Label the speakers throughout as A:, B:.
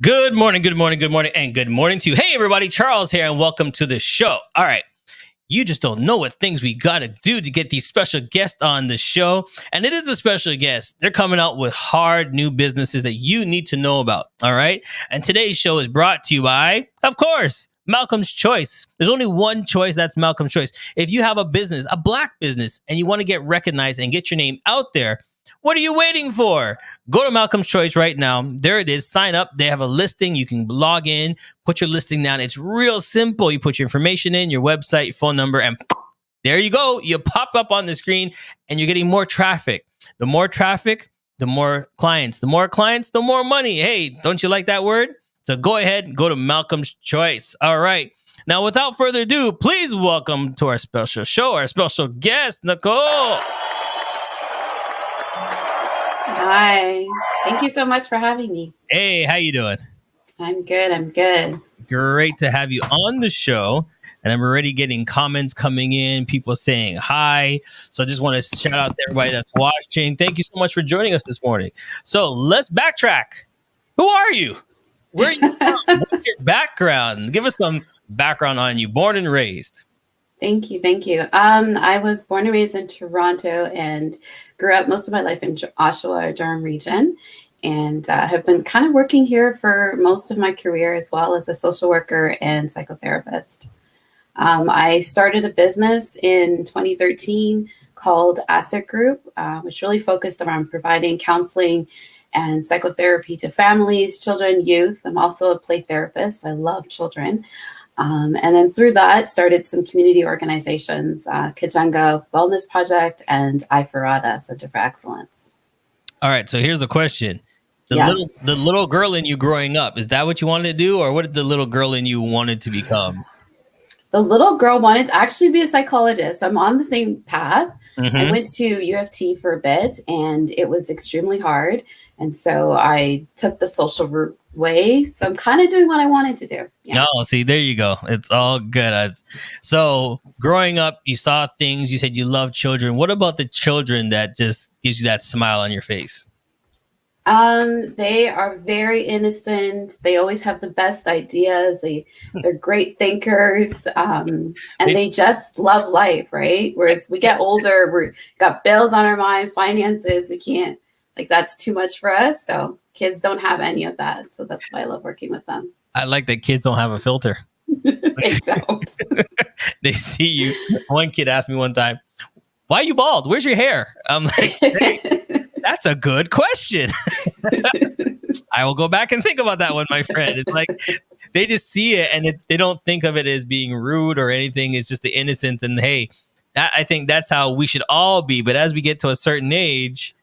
A: Good morning, good morning, good morning, and good morning to you. Hey, everybody, Charles here, and welcome to the show. All right, you just don't know what things we got to do to get these special guests on the show. And it is a special guest. They're coming out with hard new businesses that you need to know about. All right. And today's show is brought to you by, of course, Malcolm's Choice. There's only one choice. That's Malcolm's Choice. If you have a business, a black business, and you want to get recognized and get your name out there, what are you waiting for? Go to Malcolm's Choice right now. There it is. Sign up. They have a listing. You can log in, put your listing down. It's real simple. You put your information in, your website, your phone number, and there you go. You pop up on the screen and you're getting more traffic. The more traffic, the more clients. The more clients, the more money. Hey, don't you like that word? So go ahead, go to Malcolm's Choice. All right. Now, without further ado, please welcome to our special show, our special guest, Nicole.
B: Hi. Thank you so much for having me.
A: Hey, how you doing?
B: I'm good.
A: Great to have you on the show. And I'm already getting comments coming in, people saying hi. So I just want to shout out to everybody that's watching. Thank you so much for joining us this morning. So let's backtrack. Who are you? Where are you from? What's your background? Give us some background on you. Born and raised.
B: Thank you. I was born and raised in Toronto and grew up most of my life in Oshawa, Durham Region, and have been kind of working here for most of my career as well as a social worker and psychotherapist. I started a business in 2013 called Asset Group, which really focused around providing counseling and psychotherapy to families, children, youth. I'm also a play therapist. I love children. And then through that, started some community organizations, Kujenga Wellness Project and Ifarada, Center for Excellence.
A: All right. So here's a question.
B: Yes.
A: The little girl in you growing up, is that what you wanted to do? Or what did the little girl in you wanted to become?
B: The little girl wanted to actually be a psychologist. I'm on the same path. Mm-hmm. I went to U of T for a bit and it was extremely hard. And so I took the social route way. So I'm kind of doing what I wanted to do.
A: Yeah. No, see, there you go. It's all good. So growing up, you saw things, you said you love children. What about the children that just gives you that smile on your face?
B: They are very innocent. They always have the best ideas. They're great thinkers. And they just love life, right? Whereas we get older, we got bills on our mind, finances. We can't, that's too much for us. So kids don't have any of that. So that's why I love working with them.
A: I like that kids don't have a filter.
B: They don't.
A: They see you. One kid asked me one time, "Why are you bald? Where's your hair?" I'm like, hey, that's a good question. I will go back and think about that one, my friend. It's like they just see it and they don't think of it as being rude or anything. It's just the innocence. And hey, I think that's how we should all be. But as we get to a certain age,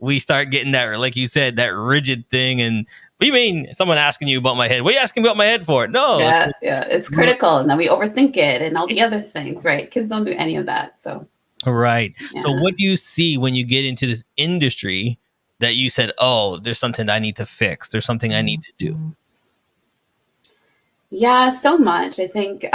A: we start getting that, like you said, that rigid thing. And what do you mean someone asking you about my head? What are you asking about my head for? No.
B: Yeah, it's critical. And then we overthink it and all the other things, right? Kids don't do any of that. So.
A: Right.
B: Yeah.
A: So what do you see when you get into this industry that you said, oh, there's something I need to fix. There's something I need to do?
B: Yeah, so much. I think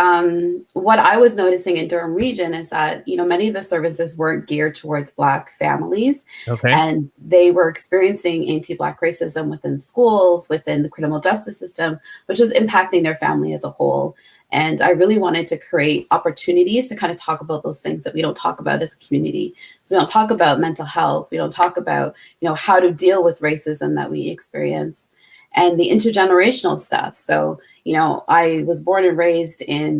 B: what I was noticing in Durham Region is that, many of the services weren't geared towards Black families.
A: Okay.
B: And they were experiencing anti-Black racism within schools, within the criminal justice system, which was impacting their family as a whole. And I really wanted to create opportunities to kind of talk about those things that we don't talk about as a community. So we don't talk about mental health. We don't talk about, how to deal with racism that we experience and the intergenerational stuff. So, I was born and raised in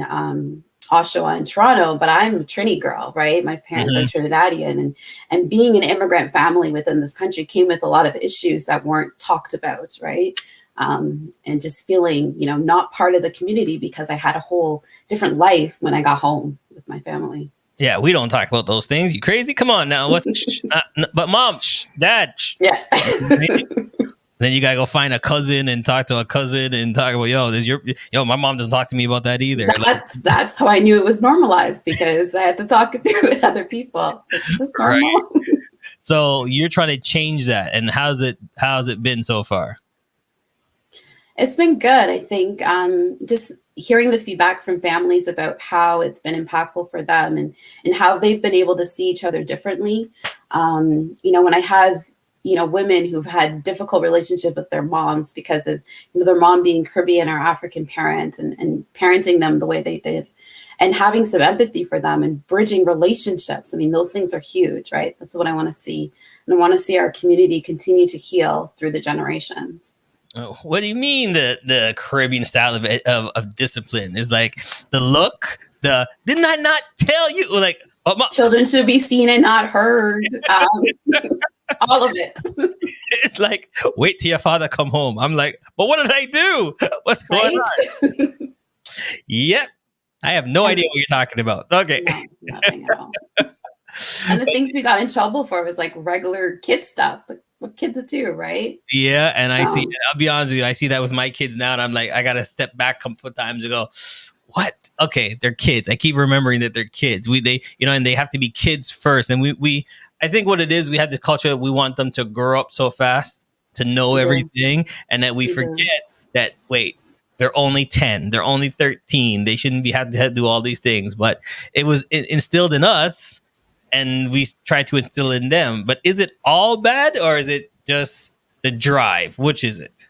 B: Oshawa and Toronto, but I'm a Trini girl, right? My parents are Trinidadian, and being an immigrant family within this country came with a lot of issues that weren't talked about, right? And just feeling, not part of the community because I had a whole different life when I got home with my family.
A: Yeah, we don't talk about those things. You crazy? Come on now. But mom, dad.
B: Yeah.
A: Then you gotta go find a cousin and talk to a cousin and talk about, my mom doesn't talk to me about that either.
B: That's how I knew it was normalized because I had to talk with other people. Is this normal?
A: Right. So you're trying to change that, and how's it been so far?
B: It's been good. I think just hearing the feedback from families about how it's been impactful for them and how they've been able to see each other differently. When I have women who've had difficult relationship with their moms because of their mom being Caribbean or African parent, and parenting them the way they did, and having some empathy for them and bridging relationships. I mean, those things are huge, right? That's what I want to see. And I want to see our community continue to heal through the generations.
A: Oh, what do you mean the Caribbean style of discipline is like the look? Didn't I not tell you? Like,
B: children should be seen and not heard. All of it.
A: It's like, wait till your father come home. I'm like, but what did I do? What's going on? Yep. I have no idea what you're talking about. Okay.
B: No, nothing at all. And the things we got in trouble for was like regular kid stuff, like what kids do, right?
A: Yeah, and I'll be honest with you, I see that with my kids now, and I'm like, I gotta step back a couple times and go, what? Okay, they're kids. I keep remembering that they're kids. And they have to be kids first. And we I think what it is, we have this culture, we want them to grow up so fast, to know everything, and that we forget that, wait, they're only 10, they're only 13, they shouldn't have to do all these things. But it was instilled in us, and we try to instill in them. But is it all bad, or is it just the drive? Which is it?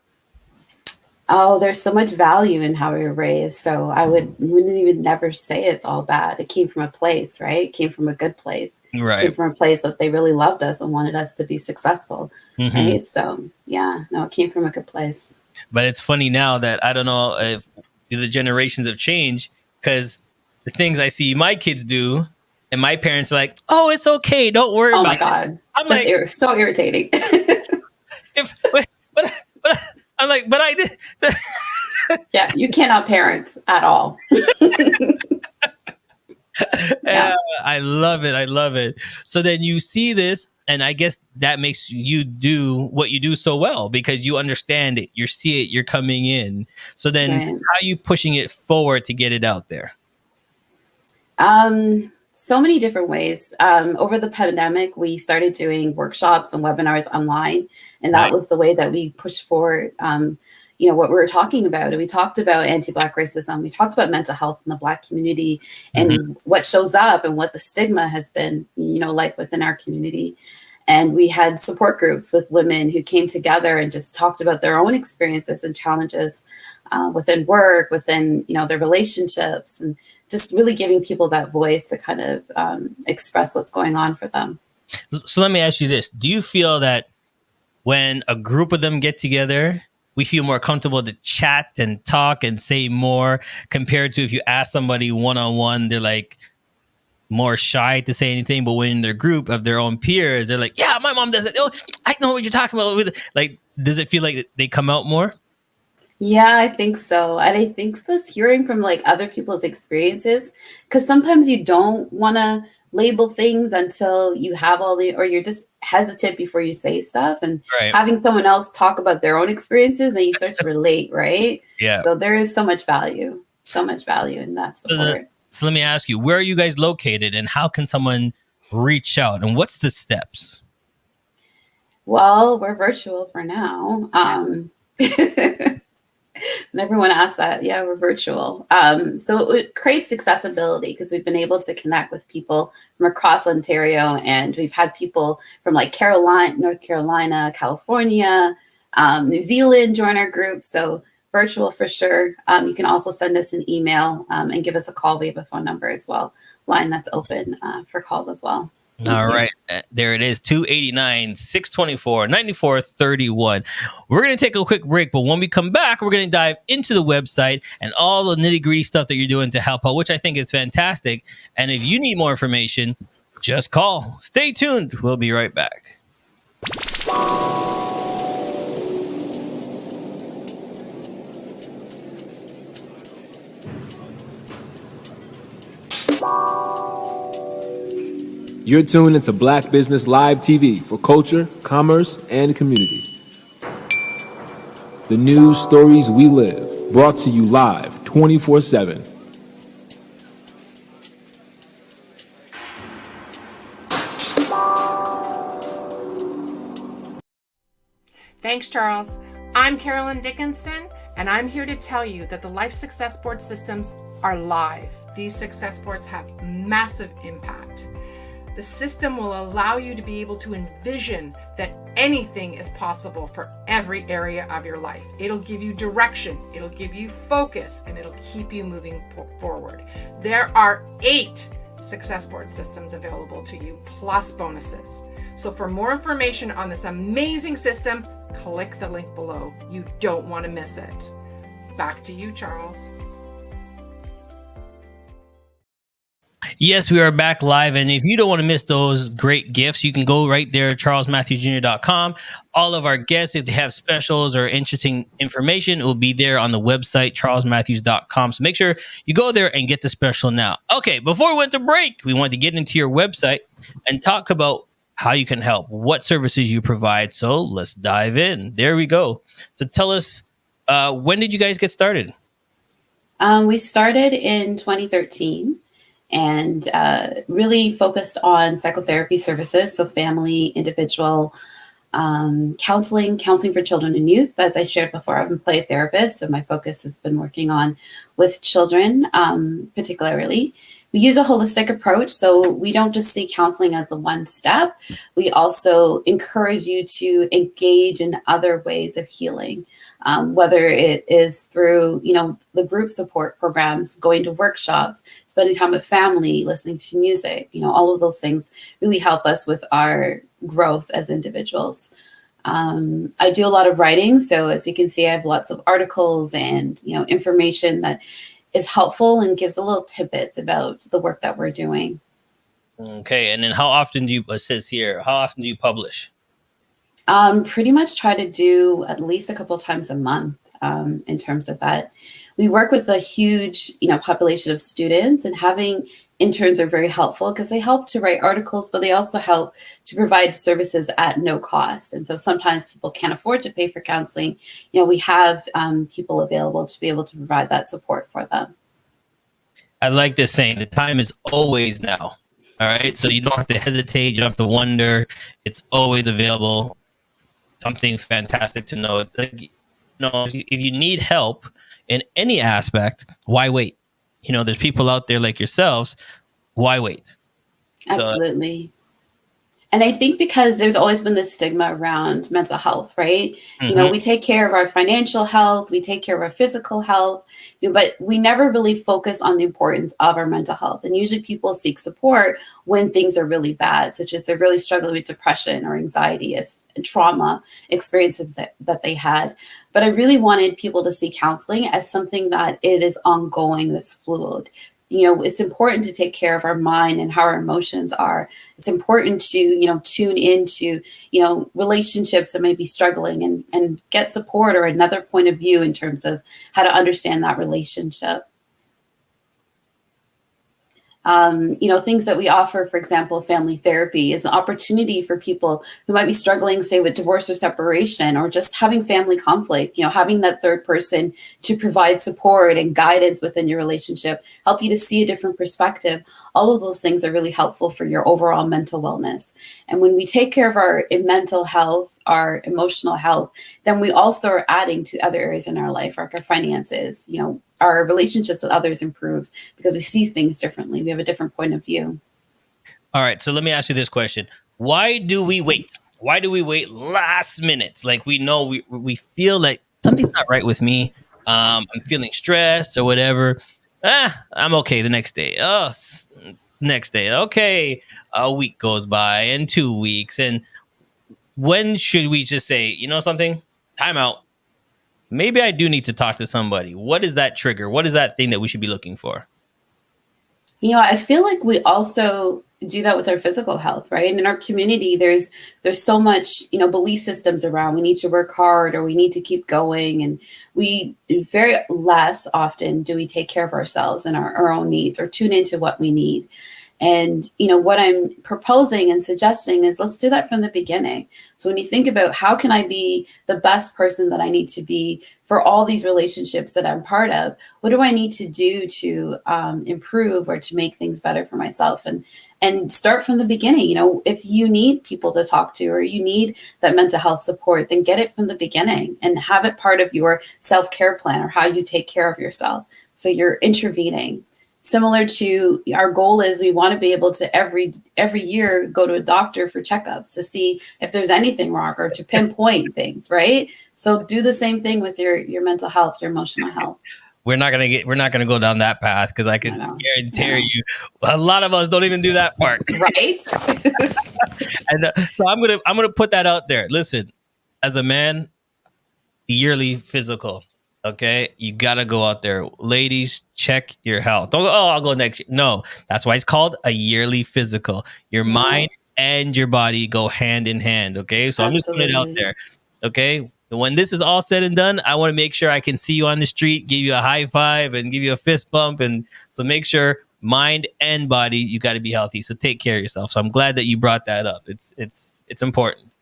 B: Oh, there's so much value in how we were raised. So I wouldn't even never say it's all bad. It came from a place, right? It came from a good place.
A: Right.
B: It came from a place that they really loved us and wanted us to be successful. Mm-hmm. Right. So yeah, no, it came from a good place.
A: But it's funny now that I don't know if the generations have changed, because the things I see my kids do, and my parents are like, oh, it's okay, don't worry about it.
B: Oh my God.
A: I'm
B: That's like, so irritating.
A: but I'm like, but I did.
B: Yeah, you cannot parent at all.
A: Yeah. I love it. I love it. So then you see this, and I guess that makes you do what you do so well, because you understand it, you see it, you're coming in. So then how are you pushing it forward to get it out there?
B: So many different ways. Over the pandemic, we started doing workshops and webinars online, and that was the way that we pushed forward, what we were talking about. And we talked about anti-Black racism. We talked about mental health in the Black community, and what shows up and what the stigma has been, like within our community. And we had support groups with women who came together and just talked about their own experiences and challenges within work, within, their relationships, and just really giving people that voice to kind of express what's going on for them.
A: So let me ask you this. Do you feel that when a group of them get together, we feel more comfortable to chat and talk and say more, compared to if you ask somebody one-on-one, they're like more shy to say anything? But when in their group of their own peers, they're like, yeah, my mom does it. Oh, I know what you're talking about. Like, does it feel like they come out more?
B: Yeah, I think so. And I think this hearing from like other people's experiences, because sometimes you don't want to label things until you have or you're just hesitant before you say stuff, and having someone else talk about their own experiences, and you start to relate, right?
A: Yeah.
B: So there is so much value in that support.
A: So let me ask you, where are you guys located, and how can someone reach out, and what's the steps?
B: Well, we're virtual for now. And everyone asks that. Yeah, we're virtual. So it creates accessibility, because we've been able to connect with people from across Ontario, and we've had people from like North Carolina, California, New Zealand join our group. So virtual for sure. You can also send us an email and give us a call. We have a phone number as well, line that's open for calls as well.
A: All right. There it is. 289-624-9431. We're going to take a quick break, but when we come back, we're going to dive into the website and all the nitty-gritty stuff that you're doing to help out, which I think is fantastic. And if you need more information, just call. Stay tuned. We'll be right back.
C: You're tuned into Black Business Live TV for culture, commerce, and community. The news stories we live, brought to you live 24/7.
D: Thanks, Charles. I'm Carolyn Dickinson, and I'm here to tell you that the Life Success Board systems are live. These success boards have massive impact. The system will allow you to be able to envision that anything is possible for every area of your life. It'll give you direction, it'll give you focus, and it'll keep you moving forward. There are 8 success board systems available to you, plus bonuses. So for more information on this amazing system, click the link below. You don't want to miss it. Back to you, Charles.
A: Yes, we are back live. And if you don't want to miss those great gifts, you can go right there, charlesmatthewsjr.com. All of our guests, if they have specials or interesting information, it will be there on the website, charlesmatthews.com. So make sure you go there and get the special now. Okay, before we went to break, we wanted to get into your website and talk about how you can help, what services you provide. So let's dive in. There we go. So tell us, when did you guys get started?
B: We started in 2013. And really focused on psychotherapy services, so family, individual, counseling for children and youth. As I shared before, I'm a play therapist, so my focus has been working on with children, particularly. We use a holistic approach, so we don't just see counseling as a one step. We also encourage you to engage in other ways of healing. Whether it is through, the group support programs, going to workshops, spending time with family, listening to music, all of those things really help us with our growth as individuals. I do a lot of writing. So as you can see, I have lots of articles and, information that is helpful and gives a little tidbits about the work that we're doing.
A: Okay. And then how often it says here, how often do you publish?
B: Pretty much try to do at least a couple of times a month in terms of that. We work with a huge, population of students, and having interns are very helpful because they help to write articles, but they also help to provide services at no cost. And so sometimes people can't afford to pay for counseling. We have people available to be able to provide that support for them.
A: I like this saying, the time is always now. All right. So you don't have to hesitate. You don't have to wonder. It's always available. Something fantastic to know. Like, if you need help in any aspect, why wait? There's people out there like yourselves. Why wait?
B: Absolutely. And I think because there's always been this stigma around mental health, right?
A: Mm-hmm.
B: We take care of our financial health, we take care of our physical health, but we never really focus on the importance of our mental health. And usually people seek support when things are really bad, such as they're really struggling with depression or anxiety as trauma experiences that they had. But I really wanted people to see counseling as something that it is ongoing, that's fluid. It's important to take care of our mind and how our emotions are. It's important to, tune into, relationships that may be struggling and get support or another point of view in terms of how to understand that relationship. Things that we offer, for example, family therapy is an opportunity for people who might be struggling, say, with divorce or separation, or just having family conflict, having that third person to provide support and guidance within your relationship, help you to see a different perspective. All of those things are really helpful for your overall mental wellness. And when we take care of our mental health, our emotional health, then we also are adding to other areas in our life, like our finances, our relationships with others improves because we see things differently. We have a different point of view.
A: All right. So let me ask you this question. Why do we wait? Why do we wait last minute? Like, we know we feel like something's not right with me. I'm feeling stressed or whatever. I'm okay the next day. Next day. Okay. A week goes by and 2 weeks. And when should we just say, something? Time out. Maybe I do need to talk to somebody. What is that trigger? What is that thing that we should be looking for?
B: I feel like we also do that with our physical health, right? And in our community, there's so much, belief systems around. We need to work hard or we need to keep going. And we very less often do we take care of ourselves and our own needs or tune into what we need. And, what I'm proposing and suggesting is let's do that from the beginning. So when you think about how can I be the best person that I need to be for all these relationships that I'm part of, what do I need to do to improve or to make things better for myself? And start from the beginning. If you need people to talk to or you need that mental health support, then get it from the beginning and have it part of your self-care plan or how you take care of yourself. So you're intervening. similar to our goal is we want to be able to every year go to a doctor for checkups to see if there's anything wrong or to pinpoint things, right? So do the same thing with your mental health, your emotional health.
A: We're not gonna go down that path, because I can guarantee you a lot of us don't even do that part.
B: Right.
A: And so I'm gonna put that out there. Listen, as a man, yearly physical. Okay, you gotta go out there, ladies. Check your health. Don't go, oh, I'll go next year. No, that's why it's called a yearly physical. Your mind and your body go hand in hand. Okay, so I'm just putting it out there. Okay, when this is all said and done, I want to make sure I can see you on the street, give you a high five, and give you a fist bump. And so make sure mind and body, you got to be healthy. So take care of yourself. So I'm glad that you brought that up. It's important.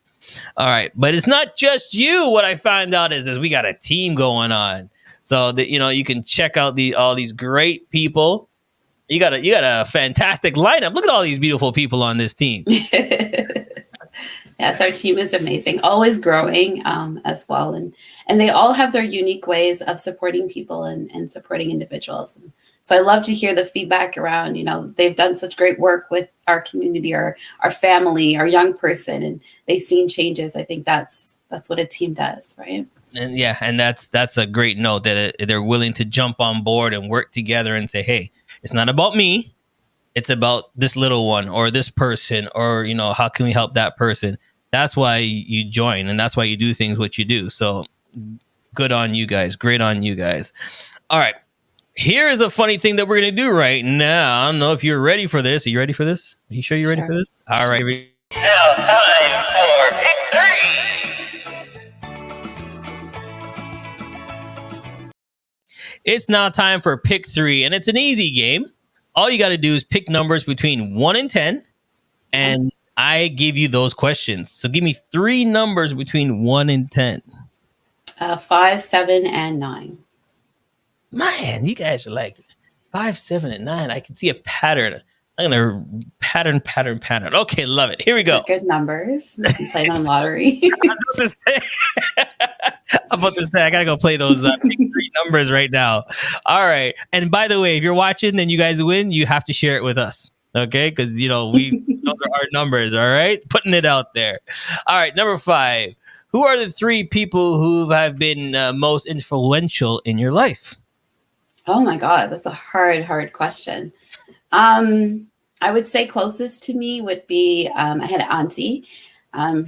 A: All right, but it's not just you. What I found out is we got a team going on, so that you can check out all these great people. You got a fantastic lineup. Look at all these beautiful people on this team.
B: Yes, our team is amazing, always growing as well, and they all have their unique ways of supporting people and supporting individuals. And so I love to hear the feedback around, they've done such great work with our community, our family, our young person, and they've seen changes. I think that's what a team does, right?
A: And and that's a great note that they're willing to jump on board and work together and say, hey, it's not about me. It's about this little one or this person, or, how can we help that person? That's why you join, and that's why you do things what you do. So good on you guys. Great on you guys. All right. Here is a funny thing that we're going to do right now. I don't know if you're ready for this. Are you ready for this? Are you sure you're ready for this? All right.
E: Now time for Pick 3.
A: It's now time for Pick 3, and it's an easy game. All you got to do is pick numbers between 1 and 10, and I give you those questions. So give me 3 numbers between 1 and 10.
B: 5, 7, and 9.
A: Man, you guys are like 5, 7, and 9. I can see a pattern. I'm gonna pattern. Okay, love it. Here we go.
B: Good numbers. You can play on lottery.
A: I'm about to say I gotta go play those Pick 3 numbers right now. All right. And by the way, if you're watching and you guys win, you have to share it with us. Okay, because those are our numbers. All right, putting it out there. All right, number 5. Who are the 3 people who have been most influential in your life?
B: Oh my God, that's a hard question. I would say closest to me would be I had an auntie.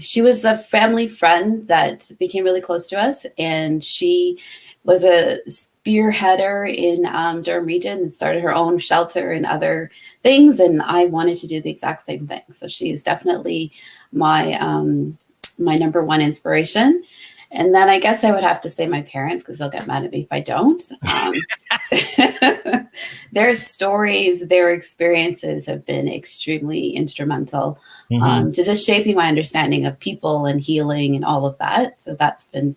B: She was a family friend that became really close to us, and she was a spearheader in Durham Region and started her own shelter and other things, and I wanted to do the exact same thing. So she is definitely my my number one inspiration. And then I guess I would have to say my parents, because they'll get mad at me if I don't. Their stories, their experiences have been extremely instrumental to just shaping my understanding of people and healing and all of that. So that's been,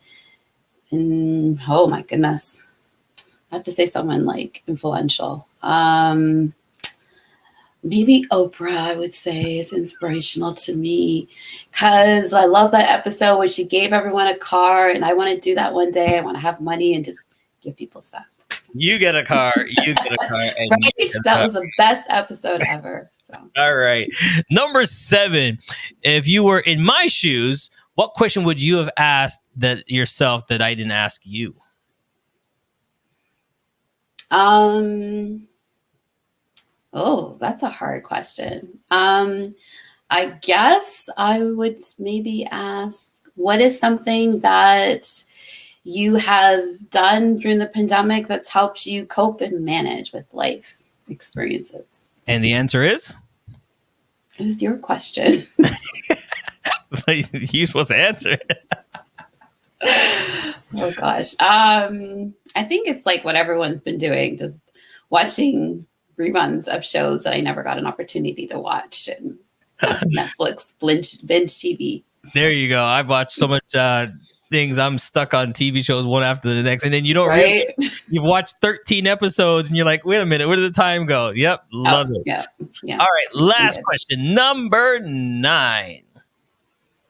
B: oh my goodness. I have to say someone like influential. Maybe Oprah, I would say, is inspirational to me, because I love that episode where she gave everyone a car, and I want to do that one day. I want to have money and just give people stuff.
A: You get a car. You get a car. And
B: right? That was the best episode ever. So.
A: All right. Number 7. If you were in my shoes, what question would you have asked yourself that I didn't ask you?
B: Oh, that's a hard question. I guess I would maybe ask, what is something that you have done during the pandemic that's helped you cope and manage with life experiences?
A: And the answer is?
B: It was your question.
A: You're supposed to answer it.
B: Oh, gosh. I think it's like what everyone's been doing, just watching reruns of shows that I never got an opportunity to watch, and Netflix binge TV.
A: There you go. I've watched so much things. I'm stuck on TV shows one after the next, and then you don't
B: right?
A: You've watched 13 episodes, and you're like, wait a minute, where did the time go? Yep, love it.
B: Yeah.
A: All right, last question, number 9.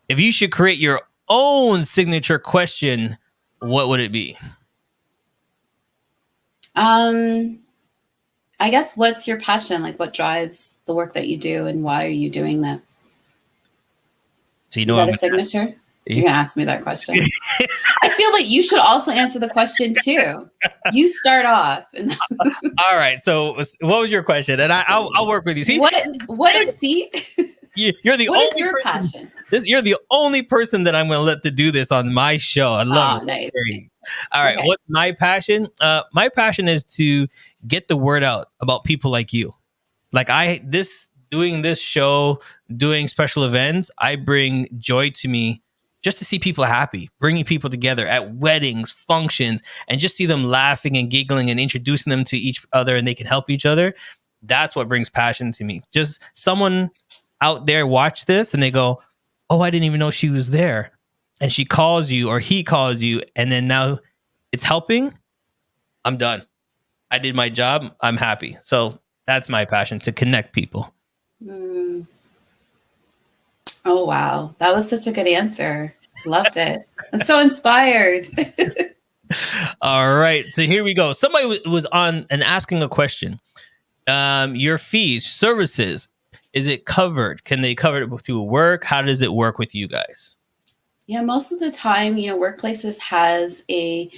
A: If you should create your own signature question, what would it be?
B: I guess what's your passion? Like what drives the work that you do and why are you doing that?
A: So you
B: Is
A: know,
B: that
A: I'm
B: a signature? You're gonna ask me that question. I feel like you should also answer the question too. You start off. And
A: all right. So what was your question? And I'll work with you. See,
B: what is see?
A: you're the
B: What is
A: only
B: your
A: person.
B: passion?
A: You're the only person that I'm going to let to do this on my show. I love it.
B: Nice.
A: Great. All right.
B: Okay.
A: What's my passion? My passion is to get the word out about people like you. Like doing this show, doing special events, I bring joy to me just to see people happy, bringing people together at weddings, functions, and just see them laughing and giggling and introducing them to each other and they can help each other. That's what brings passion to me. Just someone out there watch this and they go, oh, I didn't even know she was there. And she calls you or he calls you. And then now it's helping. I'm done. I did my job. I'm happy. So that's my passion, to connect people.
B: Mm. Oh, wow. That was such a good answer. Loved it. I'm so inspired.
A: All right. So here we go. Somebody was on and asking a question. Your fees, services, is it covered? Can they cover it through work? How does it work with you guys?
B: Yeah, most of the time, Workplaces has a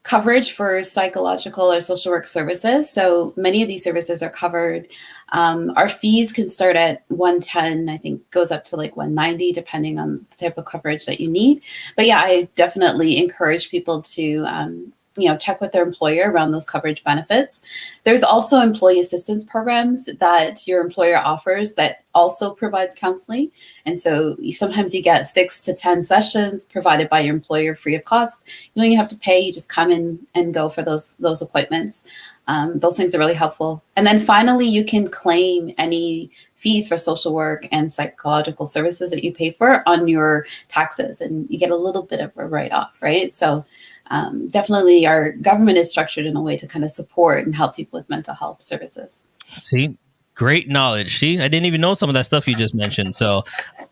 B: coverage for psychological or social work services. So many of these services are covered. Our fees can start at $110, I think goes up to like $190, depending on the type of coverage that you need. But yeah, I definitely encourage people to, check with their employer around those coverage benefits. There's also employee assistance programs that your employer offers that also provides counseling. And so sometimes you get 6 to 10 sessions provided by your employer free of cost. You don't even have to pay, you just come in and go for those appointments. Those things are really helpful. And then finally, you can claim any fees for social work and psychological services that you pay for on your taxes, and you get a little bit of a write-off, right? So definitely our government is structured in a way to kind of support and help people with mental health services.
A: See, great knowledge. See, I didn't even know some of that stuff you just mentioned. So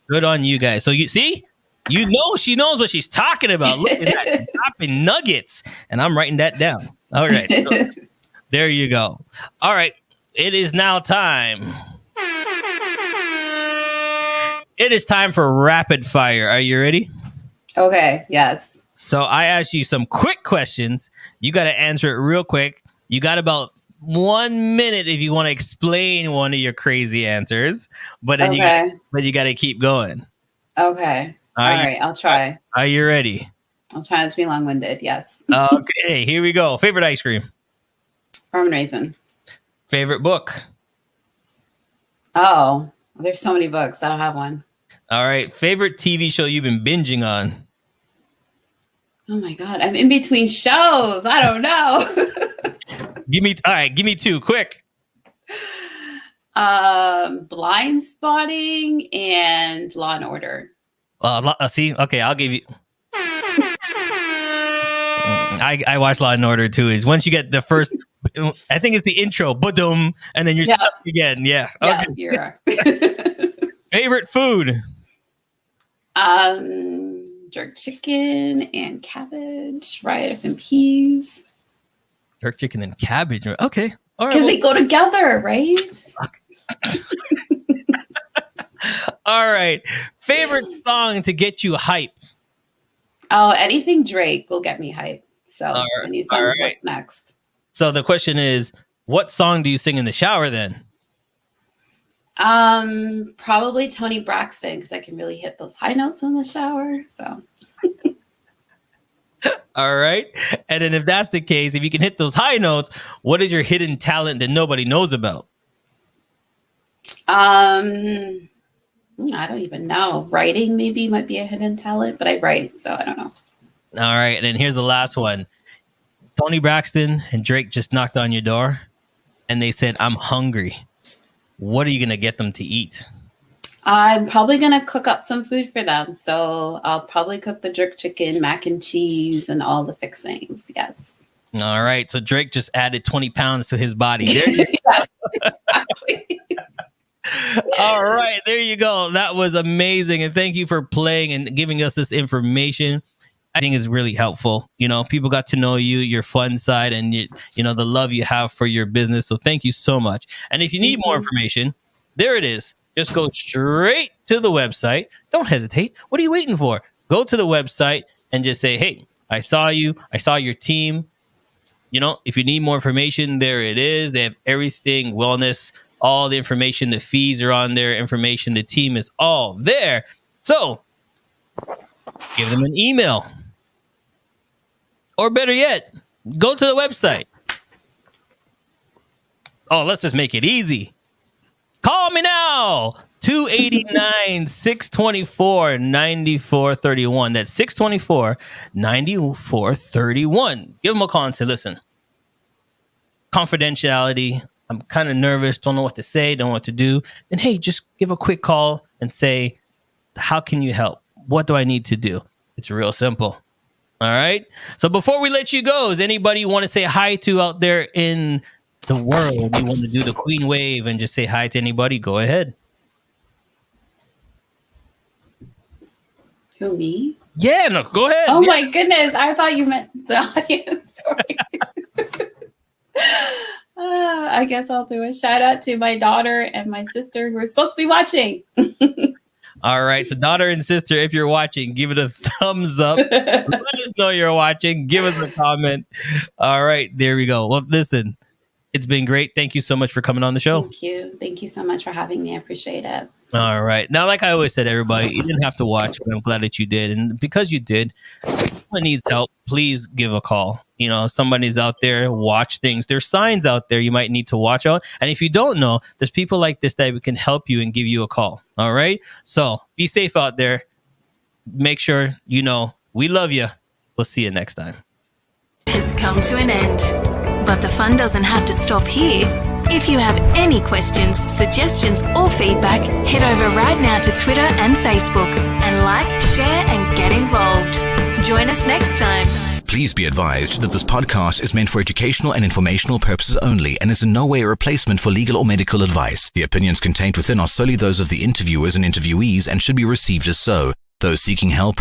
A: good on you guys. So she knows what she's talking about. Look at that. She's dropping nuggets, and I'm writing that down. All right. So there you go. All right. It is now time. It is time for rapid fire. Are you ready?
B: Okay. Yes.
A: So I asked you some quick questions. You got to answer it real quick. You got about 1 minute if you want to explain one of your crazy answers, but then you got to keep going.
B: Okay. All right. I'll try.
A: Are you ready?
B: I'll try not to be long-winded. Yes.
A: Okay. Here we go. Favorite ice cream?
B: Farm and Raisin.
A: Favorite book?
B: Oh, there's so many books. I don't have one.
A: All right. Favorite TV show you've been binging on?
B: Oh my God. I'm in between shows. I don't know.
A: Give me two, quick.
B: Blind Spotting and Law and Order.
A: See, okay, I'll give you. I watch Law and Order too. Is once you get the first, I think it's the intro, boom, and then you're stuck again. Yeah.
B: Yeah,
A: okay.
B: you're.
A: Favorite food?
B: Jerk chicken and cabbage, rice and peas.
A: Jerk chicken and cabbage. Okay. All right.
B: Because they go together, right?
A: All right. Favorite song to get you hype?
B: Oh, anything Drake will get me hype. So any songs, what's next?
A: So the question is, what song do you sing in the shower then?
B: Probably Toni Braxton, because I can really hit those high notes in the shower. So
A: all right. And then if that's the case, if you can hit those high notes, what is your hidden talent that nobody knows about?
B: I don't even know. Writing maybe might be a hidden talent, but I write, so I don't know.
A: All right. And then here's the last one. Toni Braxton and Drake just knocked on your door and they said, I'm hungry. What are you going to get them to eat?
B: I'm probably going to cook up some food for them. So I'll probably cook the jerk chicken, mac and cheese, and all the fixings. Yes.
A: All right. So Drake just added 20 pounds to his body. There you
B: go. Exactly.
A: All right. There you go. That was amazing. And thank you for playing and giving us this information. I think is really helpful. People got to know you, your fun side, and the love you have for your business. So thank you so much. And if you need more information, there it is. Just go straight to the website. Don't hesitate. What are you waiting for? Go to the website and just say, hey, I saw you. I saw your team. If you need more information, there it is. They have everything, wellness, all the information. The fees are on there. Information, the team is all there. So give them an email. Or better yet, go to the website. Oh, let's just make it easy. Call me now. 289-624-9431. That's 624-9431. Give them a call and say, listen, confidentiality. I'm kind of nervous. Don't know what to say. Don't know what to do. And hey, just give a quick call and say, how can you help? What do I need to do? It's real simple. All right. So before we let you go, is anybody you want to say hi to out there in the world? You want to do the Queen Wave and just say hi to anybody? Go ahead.
B: Who, me?
A: Yeah, no, go ahead.
B: Oh my goodness. I thought you meant the audience. Sorry. I guess I'll do a shout out to my daughter and my sister who are supposed to be watching.
A: All right. So daughter and sister, if you're watching, give it a thumbs up. Let us know you're watching. Give us a comment. All right. There we go. Well, listen, it's been great. Thank you so much for coming on the show.
B: Thank you. Thank you so much for having me. I appreciate it.
A: All right. Now, like I always said, everybody, you didn't have to watch, but I'm glad that you did. And because you did, if someone needs help, please give a call. Somebody's out there, watch things. There's signs out there you might need to watch out. And if you don't know, there's people like this that we can help you and give you a call. All right. So be safe out there. Make sure we love you. We'll see you next time.
F: Has come to an end, but the fun doesn't have to stop here. If you have any questions, suggestions, or feedback, head over right now to Twitter and Facebook and like, share, and get involved. Join us next time.
G: Please be advised that this podcast is meant for educational and informational purposes only and is in no way a replacement for legal or medical advice. The opinions contained within are solely those of the interviewers and interviewees and should be received as so. Those seeking help